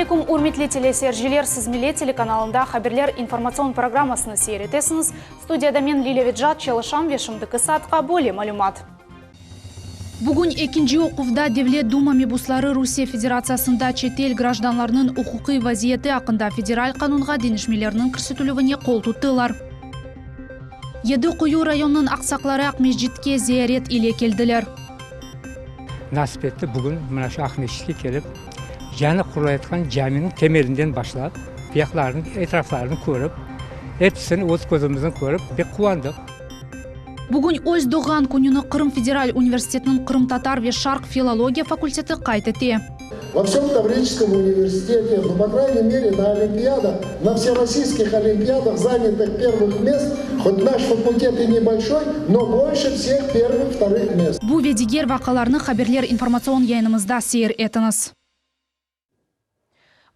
алейкум, урметли телесержилер, сізмеле телеканалында хаберлер информацион программасыны сейретесіңіз. Студияда мен Лилия Виджат, Челышам вешімдікі сатқа более малюмат. Бүгін екінші оқывда Девлет Дума мебуслары Русия Федерациясында четел гражданларының ұқуқи вазиеті ақында федераль қанунға денішмелерінің кірсетілуіне қол тұттылар. Еді Құю районының ақсақлары Ақмешжитке зиярет иле келділер. Насip etті бүгін мұнашы Ақмешжитке келіп, жаңа құрылайтқан жамinin темелінден başlап, пияқлардың, etraflarını көріп, hepsini өз көзіміздің көріп, бек қуандық. Бүгін өз доған күніне Қырым Федераль университетінің Қырым татар ве шарқ филология факультеті қайтыте. Во всем Таврическом университете, по крайней мере на олимпиадах, на всероссийских олимпиадах занятых первых мест, хоть наш факультет и небольшой, но больше всех первых, вторых мест. Бұл ведигер вақаларны хаберлер информацион яйнымызда сейір етіңіз.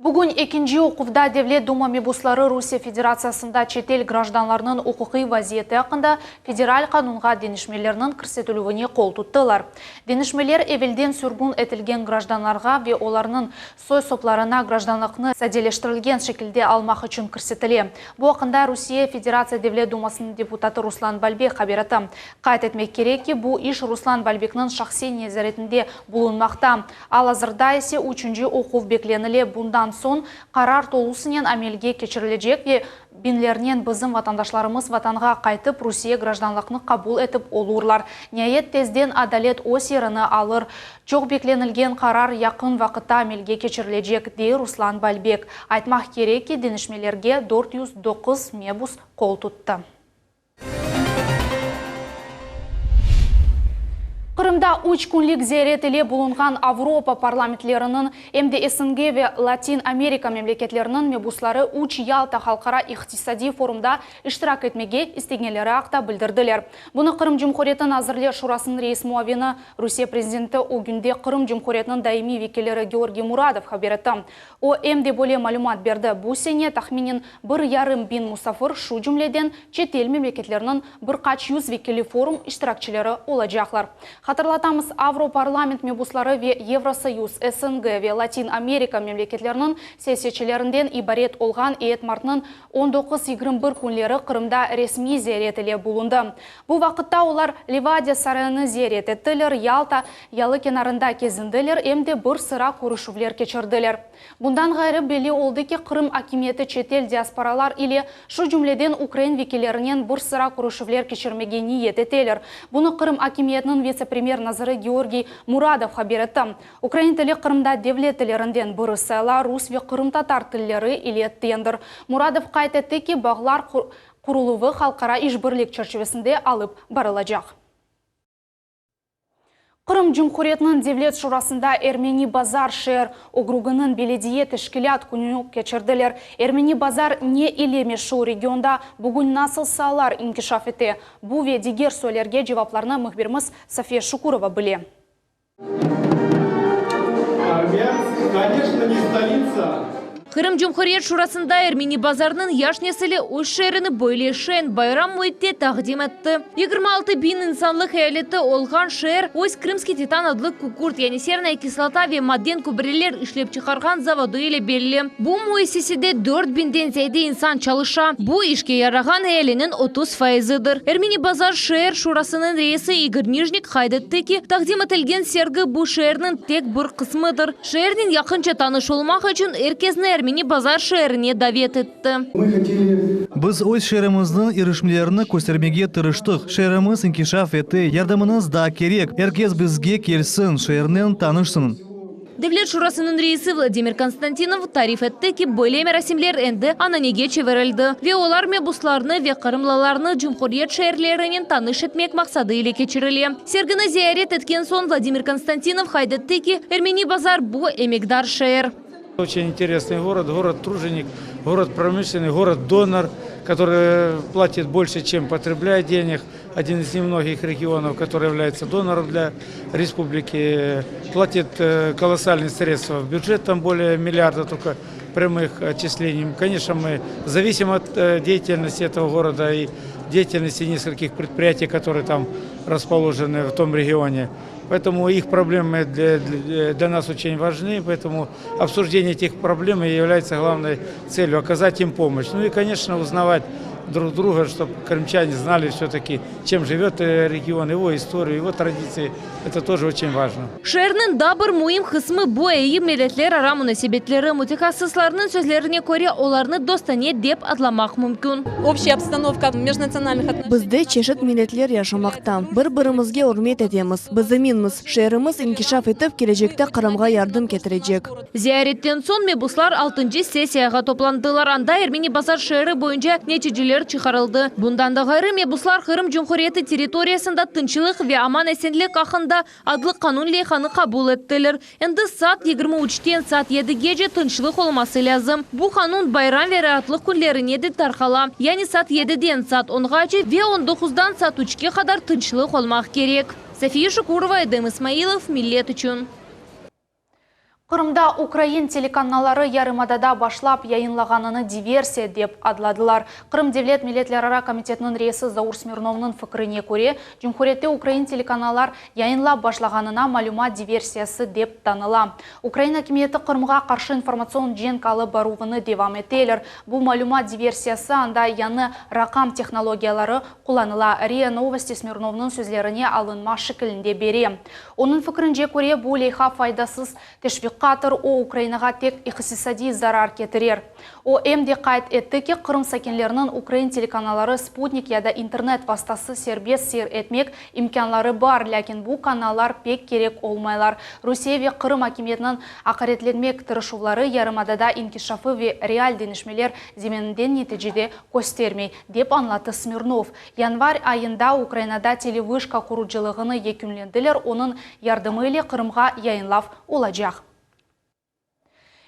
Бүгін екінші оқывда Девлет Дума мебуслары Русия Федерациясында четел гражданларының ұқуқи вазиеті ақында федераль қанунға денішмелерінің кірсетілуіне қол тұттылар. Денішмелер евелден сүргін етілген гражданларға ве оларының сой сопларына гражданлықны сәделештірілген шекілде алмақ үшін кірсетіле. Бұл ақында Русия Федерация Девлет Думасының депутаты Руслан Бальбек қабераты. Қайт етмек керек ки, бұл іш Руслан Бальбекнің шақси незаретінде бұлынмақта. Ал азырда есе үшінші оқув бекленіле бұндан сон қарар толусынен амелге кечірілежек ве бинлерінен бізім ватандашларымыз ватанға қайтып Русия гражданлықны қабул етіп олурлар. Ниет тезден адалет осеріні алыр. Жоқ бекленілген қарар яқын вақытта амелге кечірілежек дей Руслан Бальбек. Айтмақ керек ки денішмелерге 409 мебус қол тұтты. Қырымда 3 күнлік зияретіле бұлынған Авропа парламентлерінің МДСНГ ве Латин Америка мемлекетлерінің мебуслары 3 Ялта халқара иқтисади форумда іштирак етмеге істегенлері ақта білдірділер. Бұны Қырым Жұмхуретінің Азырлер Шурасының рейс муавины Русия президенті о күнде Қырым Жұмхуретінің даими векелері Георгий Мурадов хабереті. О МД более малюмат берді. Бұл сене тахминен 1,5 бин мусафыр шу жүмледен четел мемлекетлерінің 100 векелі форум іштиракчылары олажақлар. Хатырлатамыз, Авропарламент мебуслары ве Евросоюз, СНГ ве Латин Америка мемлекетлерінің сессиячелерінден ибарет олған ет мартының 19-21 күнлері Қырымда ресми зияретіле бұлынды. Бұл вақытта олар Ливадия сарайыны зиярет еттілер, Ялта, Ялы кенарында кезінділер, емде бір сыра көрішувлер кечірділер. Бұндан ғайры белі олды ки Қырым акиметі четел диаспоралар или шу жүмледен Украин векелерінен бір сыра көрішувлер кечірмеге ниет етелер. Бұны Қырым акиметінің вице-премьер назыры Георгий Мурадов хабереті. Украин тілі Қырымда девлет тілерінден бірі сайла, рус ве Қырым татар тілері илеттендір. Мурадов қайт етті ки бағлар құрылуы халқара ишбірлік чарчевесінде алып барылажақ. Қырым Жұмхуретінің Девлет Шурасында Эрмени Базар шер округының беледие тешкілят күніне кечірділер. Эрмени Базар не илеме шу регионда бүгін насыл салар инкишаф ете. Бұл ве дигер сөйлерге жевапларына мұхберіміз София Шукурова біле. Конечно, не столица. Қырым Жұмхурет Шурасында Эрмени Базарның яш несілі өз шеріні бойлешен байрам мөйтте тағдим етті. 26 бин инсанлық әйелеті олған шер өз Крымский титан адлы кукурт, яны серная кислота ве мадден көбірелер ішлеп чықарған заводы еле белі. Бұл мөйсесіде 4 бинден зәйді инсан чалыша. Бұл ішке яраған әйелінің 30 файзыдыр. Эрмени Базар шер Шурасының рейсі Игорь Нижник қайдетті ки тағдим етілген сергі бұл шерінің тек бір қысмыдыр. Шердің яқынша таныш олмақ үшін әркезіне Эрмени Базар шеріне давет етті. Біз өз шеріміздің ирішмелеріні көстермеге тұрыштық. Шеріміз инкишаф еті, ярдымыныз да керек. Әркез бізге келсін, шерінен танышсын. Девлет Шурасының рейсі Владимир Константинов тариф етті ки бөлеме рәсімлер әнді ананеге чеверілді. Ве олар мебусларны ве қырымлаларны Жұмхурет шәрлерінен таныш етмек мақсады еле кечірілі. Сергіні зиярет еткен сон Владимир Константинов хайдетті ки Эрмени Базар бұл эмекдар шәр. Очень интересный город, город-труженик, город-промышленный, город-донор, который платит больше, чем потребляет денег. Один из немногих регионов, который является донором для республики, платит колоссальные средства в бюджет, там более миллиарда только прямых отчислений. Конечно, мы зависим от деятельности этого города и деятельности нескольких предприятий, которые там расположены в том регионе. Поэтому их проблемы для нас очень важны, поэтому обсуждение этих проблем является главной целью, оказать им помощь. Ну и, конечно, узнавать друг друга, чтобы крымчане знали все-таки, чем живет регион, его историю, его традиции. Это тоже очень важно. Шернин дабыр муим хысмы бойы миллетлер ара мунасебетлері мутихассысларының сөзлеріне көре оларны достане деп атламақ мүмкін. Общая обстановка межнациональных отношений. Бізде чешет миллетлер яшамақта. Бір-бірімізге урмет етеміз. Бізімінміз. Шеріміз инкишаф етіп келешекте Қырымға ярдым кетірежек. Зияреттен сон мебуслар 6-й сессияға топландылар. Анда Эрмени базар шері бойынша нәтижелер чықарылды. Бұндан да ғайры мебуслар Қырым Жұмхуриеті территориясында тынчылық ве аман әсенлік ақында адлы қанун лейханы қабул еттілер. Енді саат 23-тен саат 7-ге тынчылық олмасы лязым. Бұ қанун байрам вері атлық күнлеріне де тарқала. Яғни саат 7-ден саат 10-ға ве 19-дан саат 3-ге қадар тынчылық олмақ керек. София Шукурова, Эдем Исмаилов, Миллет үшін. Қырымда Украин телеканалары ярымадада башлап яйынлағаныны диверсия деп адладылар. Қырым Девлет Миллетлерара комитетінің рейсі Заур Смирновның фікіріне көре, Жұмхуретте Украин телеканалар яйынлап башлағанына малюма диверсиясы деп таныла. Украин хакимиеті Қырымға қаршы информацион женкалы баруыны девам етелер. Бұл малюма диверсиясы анда яны рақам технологиялары қоланыла. РИА Новости Смирновның сөзлеріне алынма шекілінде бере. Оның фікірінже көре бұл лейха файдасыз тешвик Қатыр о Украинаға тек иқсисади зарар кетірер. О әмде қайт етті ке Қырым сәкенлерінің Украин телеканалары спутник яда интернет вастасы сербес сер етмек имканлары бар, ләкин бұл каналар пек керек олмайлар. Русия ве Қырым хакимиетінің ақаретленмек тырышулары ярымадада инкишафы ве реал денішмелер земенінден нетижеде көстермей, деп анлаты Смирнов. Январь айында Украинада телевышка құруджилығыны екімленділер, оның ярдымы иле Қырымға яйынлав олажақ.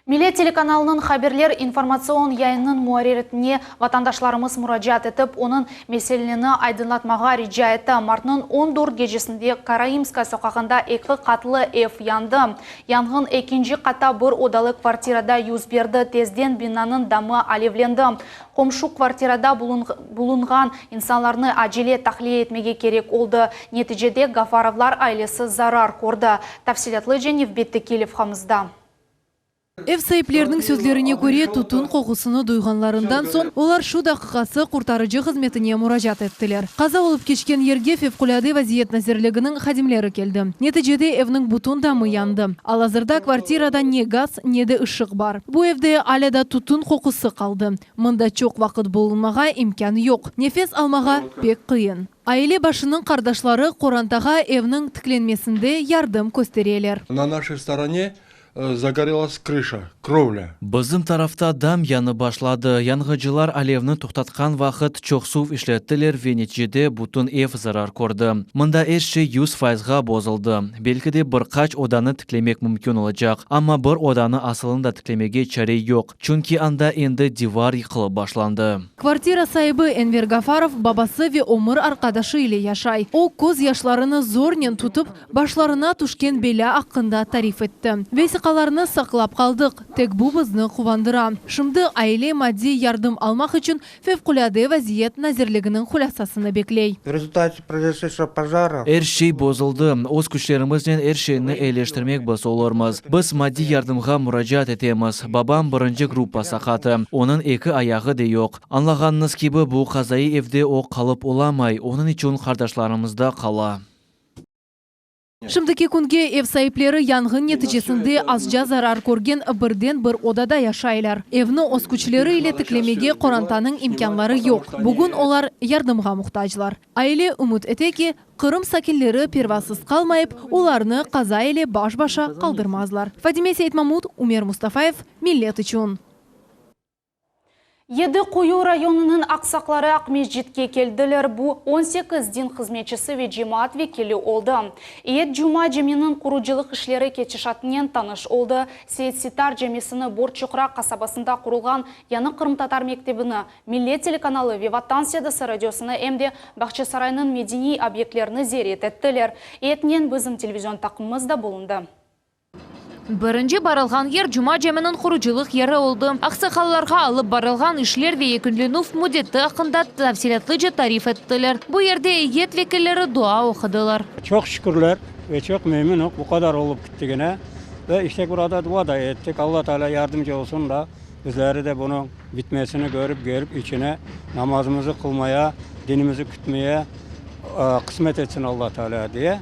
Миллет телеканалының хаберлер информацион яйынның муареретіне ватандашларымыз мұражат етіп, оның меселені айдынлатмаға рижа етті. Мартның 14 гежесінде Караимска соқағында екі қатлы F янды. Янгын екінші қата бір одалы квартирада юз берді. Тезден бинаның дамы алевленді. Қомшу квартирада бұлынған инсанларны ажиле тахлие етмеге керек олды. Нетижеде Гафаровлар айлесі зарар көрді. Тәфсилатлы және вбетті келіп хамызда. Эфсайплердің сөзлеріне көре тұтын қоқысыны дойғанларындан сон, олар шу дақиқасы құртарыжы қызметіне мұражат еттілер. Қаза олып кешкен ерге февқұляды вазиет назерлігінің хадимлері келді. Нетижеде евнің бұтын дамы янды. Ал азырда квартирада не газ, не де ұшық бар. Бұл евде аляда тұтын қоқысы қалды. Мұнда чоқ вақыт болынмаға имкан yok. Нефес алмаға пек қиын. Айле башының қардашлары Қорантаға евнің тікленмесінде ярдым көстерелер. На нашей стороне загорелась крыша, кровля. Біздің тарафта дам яны башлады. Янгыжылар алевны тоқтатқан вақыт чоқсув ішлеттілер венетжеде бұтын ев зарар көрді. Мұнда әші 100%ға бозылды. Белгіде бір қач оданы тіклемек мүмкін олacak. Амма бір оданы асылында тіклемеге чаре жоқ. Чүнки анда енді дивар йықылы башланды. Квартира сайбы Энвер Гафаров бабасы ве омыр арқадашы иле яшай. О көз яшларыны зорнен тұтып, башларына түшкен беля аққында тариф етті. Қаларыны сақлап қалдық. Тек бұл бізні қувандыра. Шымды айле мадди ярдым алмақ үшін февқұляды вазиет назерлігінің құлясасыны беклей. В результате произошедшего пожара Әршей бозылды. Оз күшлерімізден әршейні әйлештірмек біз олармыз. Біз мадди ярдымға мұражат етеміз. Бабам бірінші группа сақаты. Оның екі аяғы де жоқ. Анлағаныңыз кебі бұл қазайы евде о қалып оламай. Оның үшін қардашларымызда қала. Шымдыке күнге ев сайыплері янгын нетижесінде азжа зарар көрген бірден бір одада яшайлар. Евні оскүчлері иле тіклемеге Қорантаның имканлары жоқ. Бүгін олар ярдымға мұқтажлар. Айле үміт етеке, Қырым сакенлері первасыз қалмайып, оларны қаза иле баш-баша қалдырмазлар. Фатиме Сейтмамуд, Умер Мустафаев, Миллет үшін. Еді Қою районының ақсақлары Ақмешжетке келділер. Бұл 18 дин қызметшісі ве жемаат векелі олды. Ед Жума жеменің құруджилық ішлері кетшішатынен таныш олды. Сейт Ситар жемесіні Борчуқра қасабасында құрылған яны Қырым татар мектебіні Миллет телеканалы Виватансияда радиосыны әмде Бақчы сарайының медини объектлеріні зерет еттілер. Етінен бізім телевизион тақымымызда болынды. Бірінші барылған ер Жума жеменің құруджилық ері олды. Ақсақаларға алып барылған ішлер ве екінленуф мудетті ақында тәфсилатлы же тариф еттілер. Бұл ерде ет векелері дуа оқыдылар. Çok şükürler. ve çok memnunum bu kadar olup gittiğine. Ve işte burada dua da ettik. Allah Teala yardımcı olsun da bizleri de bunun bitmesini görüp içine namazımızı kılmaya, dinimizi kütmeye kısmet etsin Allah Teala diye.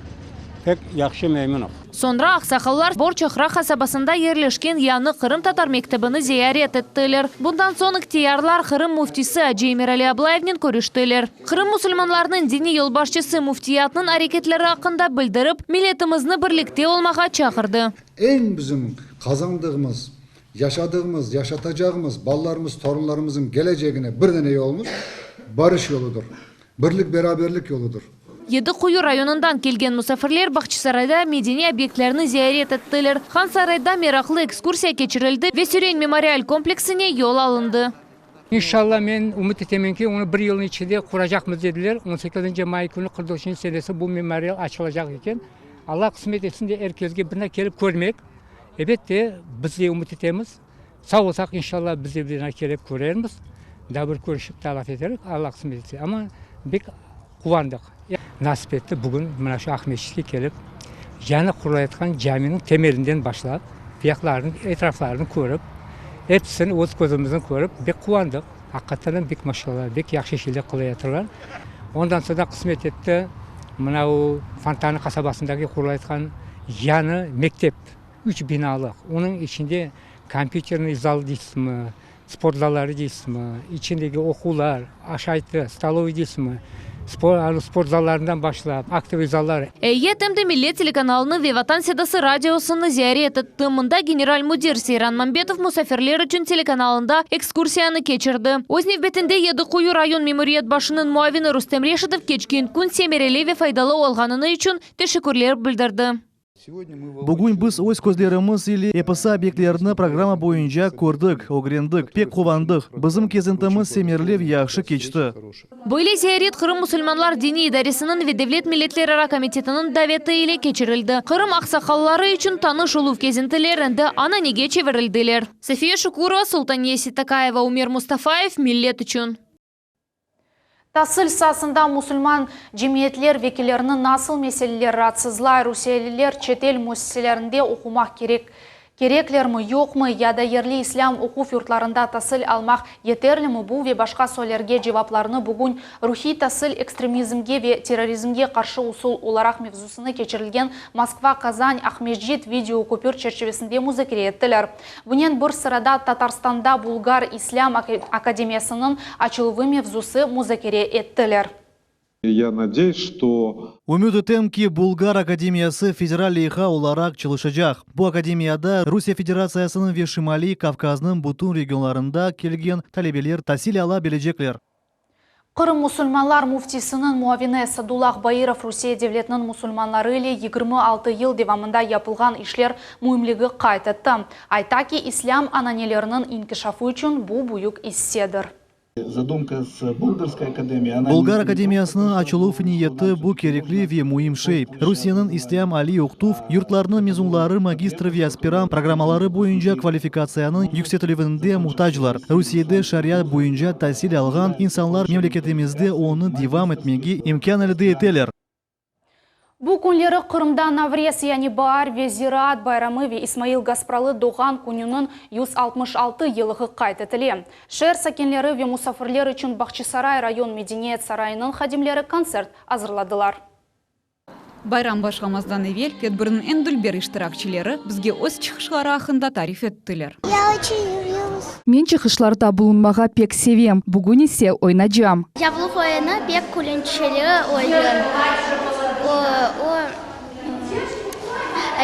Pek yakşı memnunum. Sonra aksakallar Borçoxra kasabasında yerleşken yanı Kırım Tatar Mektabını ziyaret ettiler. Bundan sonra ihtiyarlar Kırım muftisi Hacı Emirali Ablaev'nin görüştüler. Kırım musulmanlarının dini yolbaşçısı muftiyatının hareketleri hakkında bildirip milletimizni birlikte olmağa çağırdı. En bizim kazandığımız, yaşadığımız, yaşatacağımız ballarımız, torunlarımızın geleceğine bir deney olmuş barış yoludur. Birlik beraberlik yoludur. Yedi-Kuyu rayonundan kelgen musafirler Bahçesaray'da medeni obyektlerini ziyaret ettiler. Hansaray'da meraklı ekskursiya geçirildi ve Süren Memorial kompleksine yol alındı. İnşallah ben umut etiyorum ki onu bir yılın içinde kuracakmız dediler. 18. May günü 43. senesi bu memorial açılacak iken Allah kısmet etsin de herkesge birine gelip görmek. Evet de biz de umut etemiz. Sağ olsak inşallah biz de birine gelip göreriz. Daha bir görüşüp talaf ederiz. Allah kısmet etsin ama bir kuvandık. Nasip etti bugün mana şu Akmeşik'e gelip yanı kurulayotgan caminin temelinden başlap, fiyaklarının etraflarını görüp, hepsini öz gözümüzden görüp bek kuvandık. Hakikaten bek maşallah, bek yaxşı işler kılayatırlar. Ondan sonra kısmet etti mana o Fontana kasabasındaki kurulayotgan yanı mektep, 3 binalık. Onun içinde kompüterli zal deysizmi, spor zalları deysizmi, içindeki okullar, aşağıda stalovi deysizmi. Spor zallarından başlayıp aktif zallar. Eyyetimde Millet telekanalını ve Vatan Sedası radyosunu ziyaret ettiğimde General Müdür Seyran Mambetov musafirler için telekanalında ekskursiyanı geçirdi. Öz növbetinde Yedi-Kuyu rayon memuriyet başının muavini Rustem Reşitov geçken gün semereli ve faydalı olğanını için teşekkürler bildirdi. Bugün biz öz közlerimiz ile episi obyektlerini programa boyunca gördük, öğrendik, pek kovandık. Bizim kezintimiz semerli ve yaxşı geçti. Böyle ziyaret Kırım Musulmanlar Dini İdaresi'nin ve Devlet Milletleri Komitetinin daveti ile geçirildi. Kırım aksakalları için tanış olup kezintilerinde ananege çevirildiler. Safiye Şukurova, Sultaniye Sitakayeva, Umir Mustafaev, Millet için. Tasıl sahasında musulman cemiyetler vekillerinin nasıl meseleler rahatsızlar, Rusiyeliler çetel müesseselerinde okumak gerekler mi yok mu ya da yerli İslam okuf yurtlarında tasıl almak yeterli mi bu ve başka sorularga cevaplarını bugün ruhi tasıl ekstremizmge ve terrorizmge karşı usul olarak mevzusunu geçirilgen Moskva-Kazan Ahmedjit video köpür çerçevesinde müzakere ettiler. Bunun bir sırada Tatarstanda Bulgar İslam Akademiyasının açılığı mevzusu müzakere ettiler. Я надеюсь, что... Ümit etem ki Bulgar Akademiyası federal leyha olarak çalışacak. Bu akademiyada Rusya Federasyasının ve Şimali Kafkaz'ın bütün regionlarında kelgen talebeler tahsil alabilecekler. Kırım Musulmanlar Muftisinin muavini Sadullah Bayırov Rusiya devletinin musulmanları ile 26 yıl devamında yapılgan işler mühimligi qayd etdi. Ayta ki İslam ananelerinin inkişafı için bu büyük hissedir. Bulgar Akademiyasının açılу niyeti bu gerekli ve mühim şey. Rusya'nın İslam Ali Oktuf yurtlarının mezunları, magistr ve aspiran programaları boyunca kvalifikasyonun yükseltilmesine muhtaçlar. Rusya'da şeriat boyunca tahsil algan insanlar memleketimizde onu devam etmeye imkan elde ederler. Bu günleri Kırım'da Navres yani Bahar ve Ziraat Bayramı ve İsmail Gaspralı doğan gününün 166 yılığı qayd etildi. Şehir sakinleri ve musafirler için Bahçesaray rayon Medeniyet Sarayının xadimleri konsert hazırladılar. Bayram başlamazdan evvel tedbirinin en dülber iştirakçileri bizge öz çıkışları hakkında tarif ettiler. Men çıkışlarda bulunmağa pek sevim. Bugün ise oynayacağım. Yavluk oyunu pek kulünçeli oyun.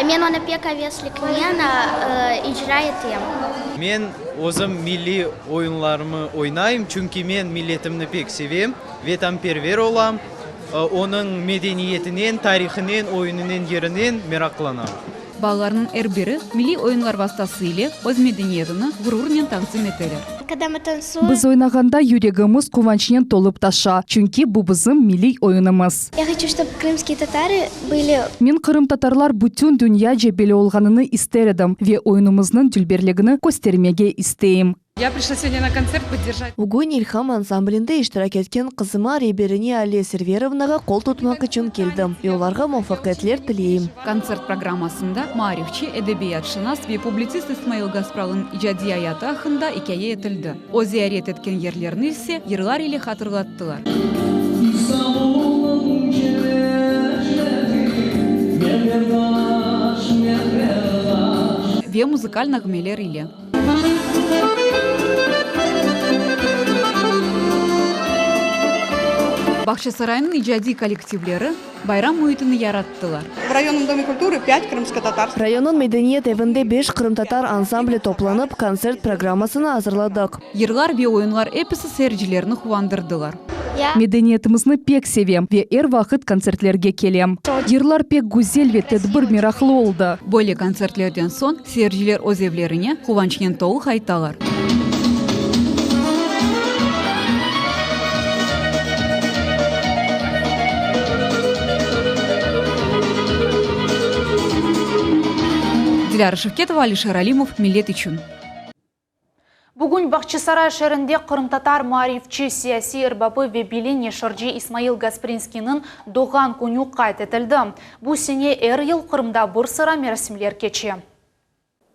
Men onu pek heveslikmen icra ettim. Men özüm milli oyunlarımı oynayım çünkü men milletimni pek sevim, vatanperver olam. Onun medeniyetinin, tarihinin, oyununun yerinden meraklanam. Балаларның әрбірі milli oyunlar vasıtasıyla öz medeniyetini gururla tanzim ederler. Biz oynaganda yüreğimiz kıvançla dolup taşa. Çünkü bu bizim milli oyunumuz. Я хочу, чтобы крымские татары были... Men Kırım Tatarlar bütün dünyaca belli olganını isterdim ve oyunumuzun dülberligini göstermege isteyim. Я пришла сегодня на концерт поддержать. Бүгін Илхам ансамблінде иштирак еткен қызыма Реберине Алия Серверовнаға қол тұтмақ үшін келдім. Оларға муаффақиятлер тілеймін. Концерт программасында Марифчи, эдебиятшынас ve публицист Исмаил Гаспралын ижади аяты ақында икәе етілді. О зиярет еткен ерлерні ise йырлар ile хатırlattылар. Ve музыкаль нагмелер ile. Бақшасарайның ижади коллективлері байрам мұйтыны яраттылар. В районном доме культуры 5 крымско-татарских. Районның мәдениет evінде 5 крым-татар ансамблі топланып концерт программасыны hazırladık. Йырлар ve ойынлар эписы сәржілеріні қуандырдылар. Медениетімізні пек севем ве әр вақыт концертлерге келем. Йырлар пек гүзел ве тәдбір мирақлы олды. Böyle концертlerден сон сәржілер өз евлеріне қуанчнен толық айталар. Диляра Шевкетова, Алишер Алимов, Милет Ичун. Бүгін Бақчысарай шәрінде қырым-татар марифчи сияси ырбабы ве билен ешірджи Исмаил Гаспринскийнің доған күні қайт етілді. Бұл сене әр ел Қырымда бір sıra мерасимлер кече.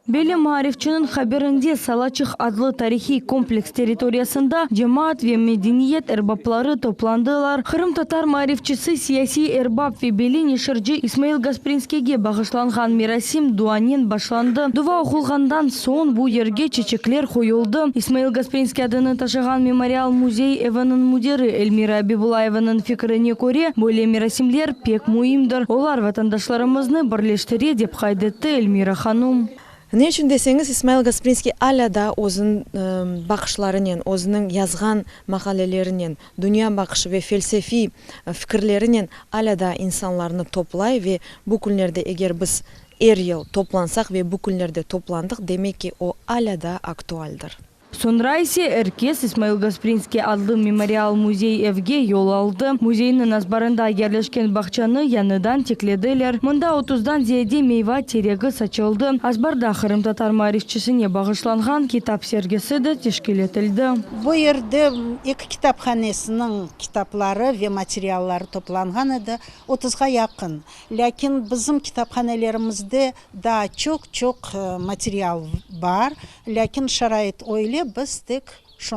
Белі Марифчының хаберінде Салачих адлы тарихи комплекс территориясында жамаат ве медениет эрбаплары топландылар. Қырым-татар Марифчысы сияси эрбап ве Белин ешірджи Исмаил Гаспринскийге бағышланған мерасим дуанен башланды. Дува оқылғандан сон бұл ерге чечеклер қойылды. Исмаил Гаспринский адыны ташаған мемориал музей эванын мудері Эльмира Абибулаеваның фикіріне көре, бөле мерасимлер пек муимдыр. Олар ватандашларымызны бірлештіре деп қайдетті Эльмира ханум. Не үшін десеңіз, Исмаил Гаспринский аляда өзінің бақышларынан, өзінің язған мақалелерінен, дүния бақышы ве фельсефи фікірлерінен аляда инсанларны топлай ве бүкілнерде егер біз әр ел топлансақ ве бүкілнерде топландық, демек ки о аляда актуалдыр. Sonra ise Erkes İsmail Gasprinski adlı memorial muzey evge yol aldı. Muzeyinin azbarında yerleşken bahçanı yanıdan teklediler. Mında 30'dan ziyade meyve teregi saçıldı. Azbarda Kırım-Tatar marifçisine bağışlanған kitap sergisi de teşkil etildi. Bu yerde iki kitaphanesinin kitapları ve materyalları toplanған еді 30'ga yakın. Lakin bizim kitaphanelerimizde daha çok materyal var. Lakin şarayet öyle biz tek şu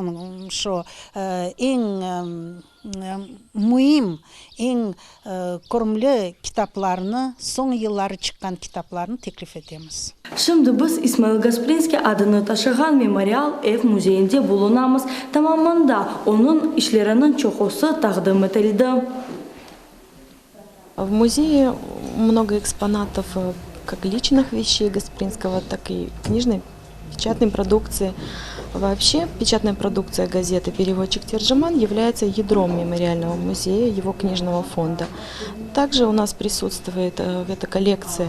en mühim, en көрімлі kitaplarını, son yılları çıkan kitaplarını teklif edemiz. Şimdi biz İsmail Gasprinski adını taşıған memorial ev muzeyinde bulunamız. Tamamında onun işlerinin çoğusu taqdim etildi. В музее много экспонатов как личных вещей Гаспринского, так и книжной, печатной продукции. Вообще, печатная продукция газеты «Переводчик Тержеман» является ядром мемориального музея, его книжного фонда. Также у нас присутствует эта коллекция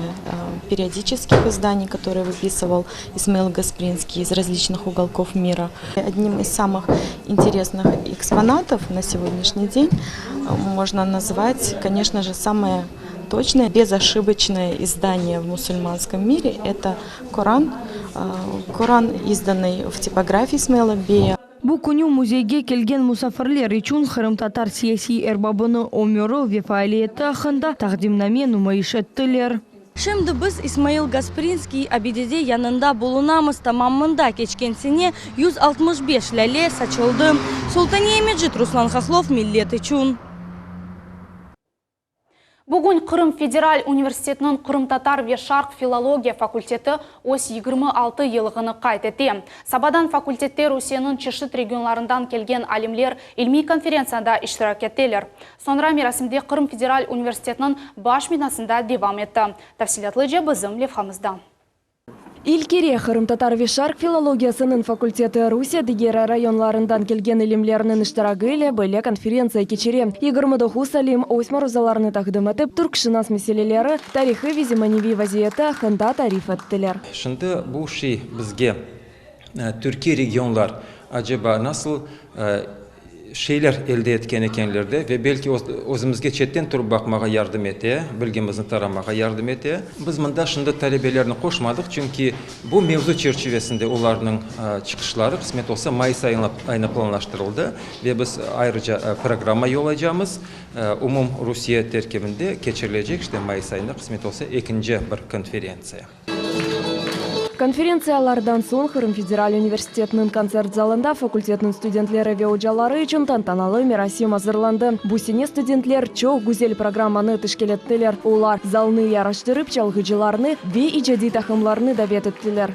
периодических изданий, которые выписывал Исмаил Гаспринский из различных уголков мира. Одним из самых интересных экспонатов на сегодняшний день можно назвать, конечно же, самое точное, безошибочное издание в мусульманском мире – это Коран. Коран, изданный в типографии Исмаила Бея. Bu күнү музейге келген мусафирлер үчүн Кырым-Татар саясий эрбабының өмүрү ve фаалияты хакында тaqdimname нумайыш еттилер. Şimdi biz İsmail Gasprinski abidede yanında bulunamız. Tamamında geçken sene 165 lale saçıldı. Sultaniye Mecid Ruslan Xaxlov millet için. Бүгін Қырым Федераль университетінің Қырым-Татар ве Шарқ филология факультеті ос 26 елғыны қайт етті. Сабадан факультеттер Русияның чешет регионларынан келген алимлер илми конференцияда иштирак еттелер. Sonra мерасимде Қырым Федераль университетінің баш бинасында девам етті. Тәфсилатлы же бізім левхамызда. Илкере Кырым-Татар ве Шарқ филологиясының факультеті Русия дегері районларынан келген илимлерінің иштирагы ile бөле конференция кечере. 29 алим ойсмарузаларыны тақдым етіп, түркшінас меселелері тарихы ве заманеви вазиеті хында тариф еттілер. Şimdi bu şey bizge Türkiye regionlar acaba nasıl şeyler elde etken ekenlerde ve belki özümüzge çetten turup bakmağa yardım ete, bilgimizin taramağa yardım ete. Biz mında şunda talebelerini koşmadık çünkü bu mevzu çerçevesinde onların çıkışları kısmet olsa Mayıs ayına planlaştırıldı ve biz ayrıca programa yollayacağımız umum Rusya terkibinde geçirilecek işte Mayıs ayında kısmet olsa ikinci bir konferansiya. Конференциялардан соң Кырым федераль университетінің концерт залында факультетінің студентлері ве учалары үшін тантаналы мерасим азырланды. Бу сене студентлер чоқ гүзел программаны тышкелеттілер. Олар залны яраштырып чалгыжыларны ве ижади тахымларны дабет еттілер.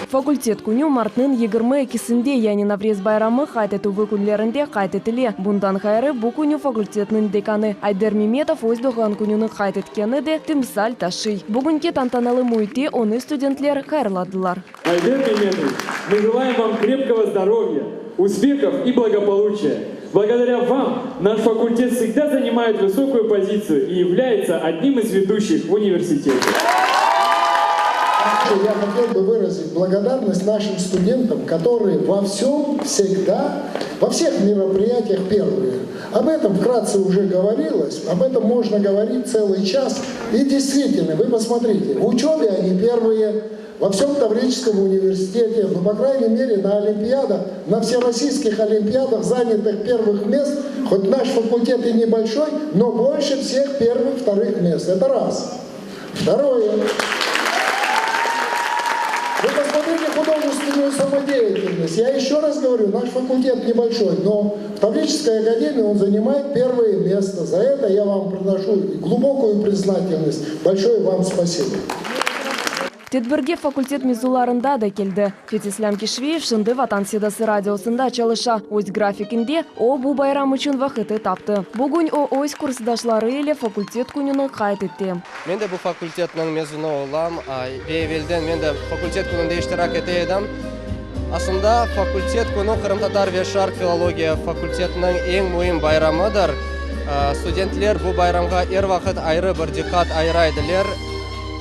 Факультет күнү мартның 22-сінде, яни Наврез байрамы қайт етуі күнлерінде қайт етіле. Бұндан қайры бұл күнү факультетінің деканы Айдар Меметов өз доған күнүні қайт еткені де тимсал ташый. Бүгінге тантаналы муйте оны студентлер қайырладылар. Айдар Меметов, мы желаем вам крепкого здоровья, успехов и благополучия. Благодаря вам наш факультет всегда занимает высокую позицию и является одним из ведущих в университете. Я хотел бы выразить благодарность нашим студентам, которые во всем, всегда, во всех мероприятиях первые. Об этом вкратце уже говорилось, об этом можно говорить целый час. И действительно, вы посмотрите, в учебе они первые, во всем Таврическом университете, ну, по крайней мере, на олимпиадах, на всероссийских олимпиадах занятых первых мест, хоть наш факультет и небольшой, но больше всех первых, вторых мест. Это раз. Второе. Вы посмотрите художественную самодеятельность. Я еще раз говорю, наш факультет небольшой, но в Таврической академии он занимает первое место. За это я вам приношу глубокую признательность. Большое вам спасибо. Тедбірге факультет мезуларында да келді. Фетислам Кишвеев шынды Ватан Седасы радиосында чалыша. Өз графикінде о бұл байрам үшін вақыты тапты. Бүгін о өз курсдашлары еле факультет күніні қайт етті. Мен де бұл факультетінің мезуны олам. Бейвелден мен де факультет күнінде іштирак ете едім. Асында факультет күні Кырым татар ве шарк филология факультетінің ең мойын байрамыдыр. Студентлер бұл байрамға ер вақыт айры бір дикат айрайдылер.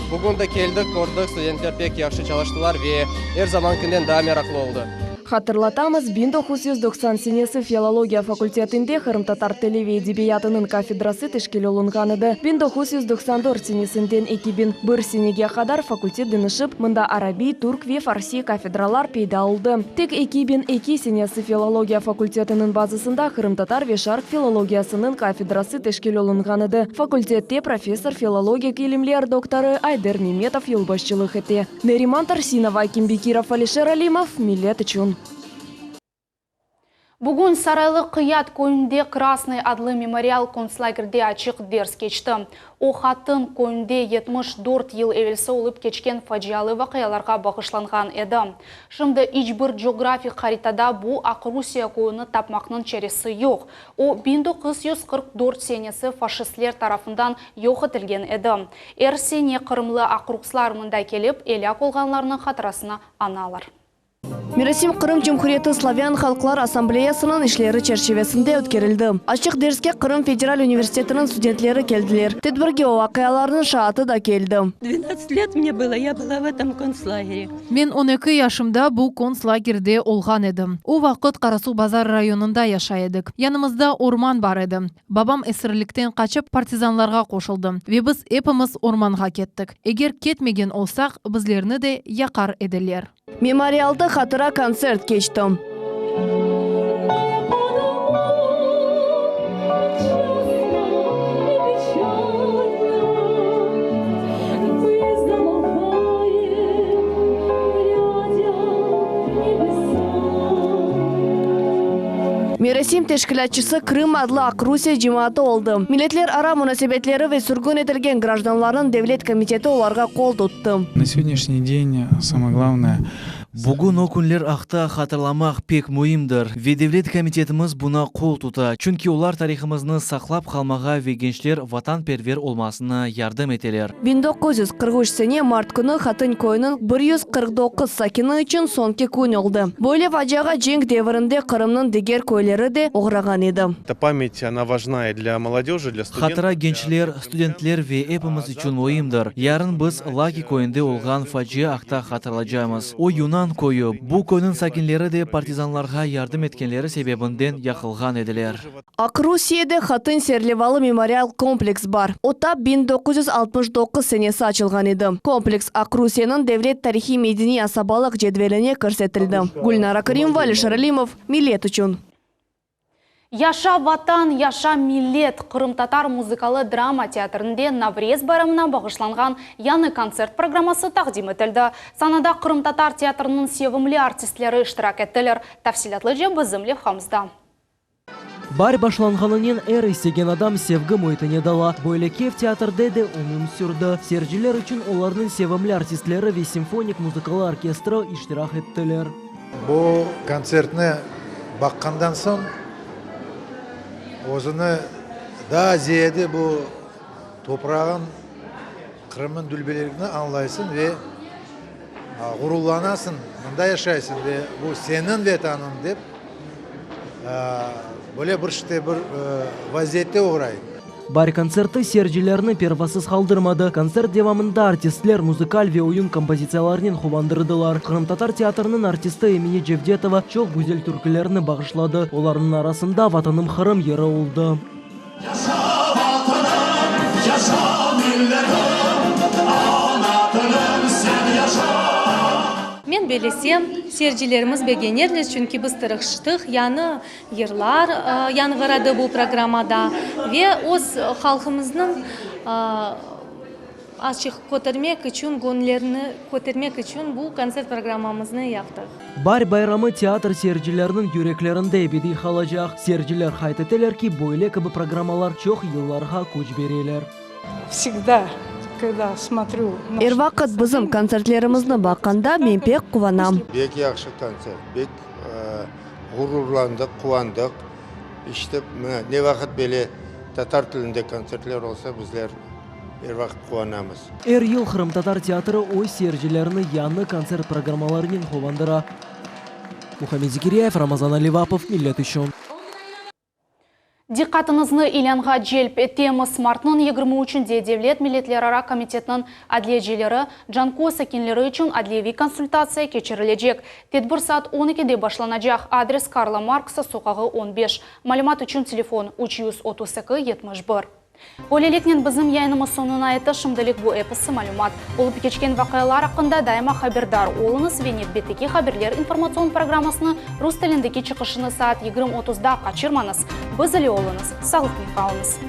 Бүгін де келдік, көрдік, студенттер пек яқшы çalıştılar ве ер заман күнден да мераклы oldu. Хатырлатамыз, 1990 сенесі филология факультетінде Кырым татар тілі ве эдебиятының кафедрасы тешкел олынғаныды. 1994 сенесінден 2001 сенеге қадар факультет дынышып, мұнда араби, турк ве фарси кафедралар пейда олды. Тек 2002 сенесі филология факультетінің базысында Кырым татар ве шарк филологиясының кафедрасы тешкел олынғаныды. Факультетте профессор филология илимлер докторы Айдар Меметов елбашчылық ете. Нериман Тарсинова, Аким Бекиров, Алишер Алимов, Милет үшін. Бүгін Сарайлы Қият көйінде Красный адлы мемориал концлагерде ачық дерс кечті. О хатын көйінде 74 ел әвелсі олып кечкен фаджиалы вақияларға бағышланған еді. Шымды ичбір географик харитада бұл Ақ Русия көйіні тапмақның чересі yok. О 1944 сенесі фашистлер тарафындан yok етілген еді. Сене қырымлы ақұрықсылар мұнда келіп, еля қолғанларының қатырасына аналар. Мерасим Кырым Жумхуриеті Славян халықлар ассамблеясының ішлері черчевесінде өткерілді. Ашық деріске Кырым федераль университетінің студентлері келділер. Тедбірге вақияларының шааты да келді. 12 лет мне было, я была в этом концлагере. Мен 12 яшымда бұл концлагерде олған едім. О вақыт Қарасу базар районында яша едік. Янымызда орман бар еді. Бабам эсірліктен қачып партизанларға қошылды. Ве біз епіміз орманға кеттік. Егер кетмеген олсақ, бізлерні де яқар еділер. Мемориалды хатыра концерт кечті. Мерасим тешкілатчысы Крым адлы Ақ Русия жиматы олды. Милетлер ара мунасебетлері ве сүргін етілген гражданларын Девлет комитеті оларға қол тұтты. На сегодняшний день самое главное Бүгін о күнлер ақта хатырламақ пек мойымдыр. Ведевлет комитетіміз бұна қол тұта. Чүнки олар тарихымызны сақлап қалмаға вегеншлер ватан первер олмасына ярдым етелер. 1943 сене март күні хатын көйінің 149 сакины үшін сонки күн олды. Бойле фажаға женг девірінде Қырымның дегер көйлері де оғраған еді. Эта память, она важна и для молодежи, для студентов. Хатыра генчлер, студентлер ве эпіміз үшін мойымдыр. Ярын біз лаги көйінде олған фажи ақта хатырладжаймыз. О юна Онан кою, бу көйнүн сакинлери де партизанларга ярдым эткенлери себебинден якылган эдилер. Ак Русияда Хатын Серлевалы мемориал комплекс бар. Ота 1969 сенесі ачылған еді. Комплекс Ак Русиянын девлет тарихи медини асабалык жедвелине көрсетилди. Гульнара Каримова, Алишер Алимов, Милет үчүн. Яша ватан, яша милет Кырым-татар музыкалы драма театрында Наврез байрамына багышланган яны концерт программасы тақдим етілді. Санада Кырым-татар театрының севімлі артистлері иштирак еттілер. Тафсилатлы же бізім левхамызда. Бар башланғанынен әр істеген адам севгі мойтыне дала. Бойлеке в театрде де умым сүрді. Серджілер үшін олардың севімлі артистлері ве симфоник музыкалы оркестры иштирак еттілер. Бұл концертны баққандан соң Озыны да зейді бұл топырағын Қырымын дүлбелеріне аңлайсың ве ғұруланасың, мұнда яшайсың ве бұл сенің ве таның деп бөле бір шыте бір вазиетте оғырай. Бар концерты серджилерні первасыз қалдырмады. Концерт девамында артистлер музыкаль ве ойын композицияларынан хубандырдылар. Кырым-татар театрының артисты Эмине Жевдетова чоқ гүзел түркілеріні бағышлады. Оларының арасында ватаным Қырым ері олды. Мен белесем, серджилерimiz бегенерлес, чүнки біз тырықшытық, яны ерлар яңғырады бұл программада. Ве оз халқымыздың ашық көтермек үшін, гонлеріні көтермек үшін бұл концерт программамызны яқтық. Бар байрамы театр серджилерінің юреклерінде бедей қалажақ. Серджилер хайтетелер ки бойле кібі программалар чоқ елларға көч берелер. Всегда. Когда смотрю... Вақыт бізім концертлерімізді баққанда мен пек қуанам. Бек яқшы концерт, бек ғұрурландық, қуандық. Иштіп, не вақыт беле татар тілінде концертлер олса, біздер вақыт қуанамыз. Әр ел Кырым-татар театры ой серджилеріні яны концерт программаларының қуандыра. Мухаммед Зикирияев, Рамазан Аливапов, Милет үшін. Диққатыңызны илянға желп етеміз. Мартның 23-де Девлет милетлерара комитетінің адлиежелері Джанко сакинлері үшін адлиеви консультация кечірілежек. Тедбір саат 12-де башланажақ. Адрес Карла Маркса, соқағы 15. Малымат үшін телефон 332-71. Олелекнен бізім яйнымыз сонына айты шымдылық бұл эпісі малюмат. Олып кечкен вақайлар ақында дайма хабердар олыңыз венет беттеке хаберлер информацион программасыны рус тіліндегі чықышыны саат 20:30-да қачырманыз. Біз ілі олыңыз, сағылықпен қалыңыз.